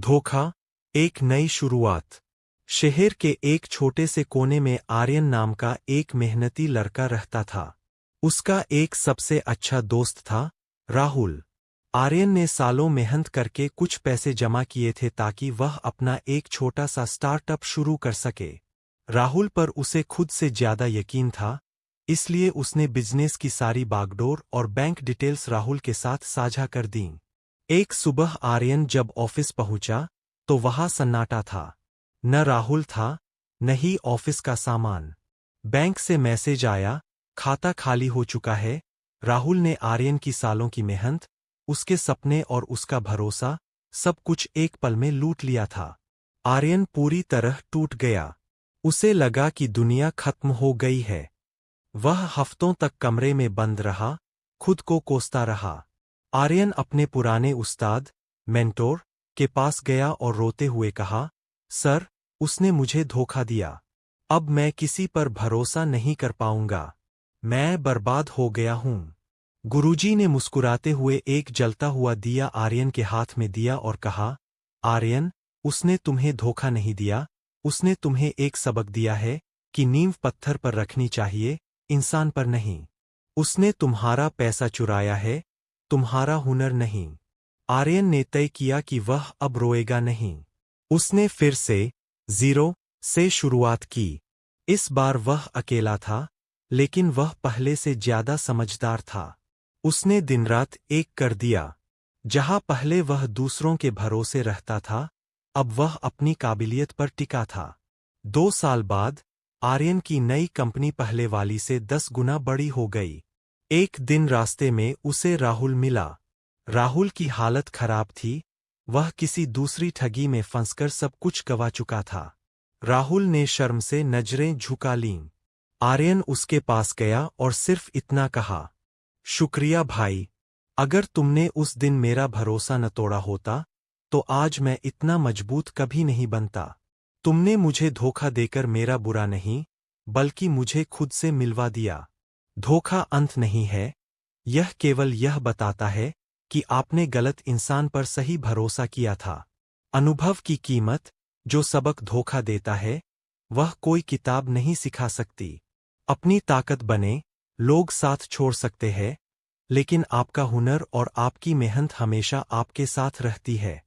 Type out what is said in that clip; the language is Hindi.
धोखा, एक नई शुरुआत। शहर के एक छोटे से कोने में आर्यन नाम का एक मेहनती लड़का रहता था। उसका एक सबसे अच्छा दोस्त था, राहुल। आर्यन ने सालों मेहनत करके कुछ पैसे जमा किए थे ताकि वह अपना एक छोटा सा स्टार्टअप शुरू कर सके। राहुल पर उसे खुद से ज्यादा यकीन था, इसलिए उसने बिजनेस की सारी बागडोर और बैंक डिटेल्स राहुल के साथ साझा कर दीं। एक सुबह आर्यन जब ऑफिस पहुंचा, तो वहां सन्नाटा था। न राहुल था, न ही ऑफिस का सामान। बैंक से मैसेज आया, खाता खाली हो चुका है। राहुल ने आर्यन की सालों की मेहनत, उसके सपने और उसका भरोसा, सब कुछ एक पल में लूट लिया था। आर्यन पूरी तरह टूट गया। उसे लगा कि दुनिया खत्म हो गई है। वह हफ्तों तक कमरे में बंद रहा, खुद को कोसता रहा। आर्यन अपने पुराने उस्ताद, मेंटोर, के पास गया और रोते हुए कहा, सर, उसने मुझे धोखा दिया। अब मैं किसी पर भरोसा नहीं कर पाऊंगा। मैं बर्बाद हो गया हूं। गुरुजी ने मुस्कुराते हुए एक जलता हुआ दिया आर्यन के हाथ में दिया और कहा, आर्यन, उसने तुम्हें धोखा नहीं दिया, उसने तुम्हें एक सबक दिया है कि नींव पत्थर पर रखनी चाहिए, इंसान पर नहीं। उसने तुम्हारा पैसा चुराया है, तुम्हारा हुनर नहीं। आर्यन ने तय किया कि वह अब रोएगा नहीं। उसने फिर से, जीरो से शुरुआत की। इस बार वह अकेला था, लेकिन वह पहले से ज्यादा समझदार था। उसने दिन-रात एक कर दिया। जहां पहले वह दूसरों के भरोसे रहता था, अब वह अपनी काबिलियत पर टिका था। 2 साल बाद, आर्यन की नई कंपनी पहले वाली से 10 गुना बड़ी हो गई। एक दिन रास्ते में उसे राहुल मिला। राहुल की हालत खराब थी, वह किसी दूसरी ठगी में फंसकर सब कुछ गवा चुका था। राहुल ने शर्म से नजरें झुका लीं। आर्यन उसके पास गया और सिर्फ इतना कहा, शुक्रिया भाई। अगर तुमने उस दिन मेरा भरोसा न तोड़ा होता, तो आज मैं इतना मजबूत कभी नहीं बनता। तुमने मुझे धोखा देकर मेरा बुरा नहीं, बल्कि मुझे खुद से मिलवा दिया। धोखा अंत नहीं है, यह केवल यह बताता है कि आपने गलत इंसान पर सही भरोसा किया था। अनुभव की कीमत, जो सबक धोखा देता है, वह कोई किताब नहीं सिखा सकती। अपनी ताकत बने, लोग साथ छोड़ सकते हैं, लेकिन आपका हुनर और आपकी मेहनत हमेशा आपके साथ रहती है।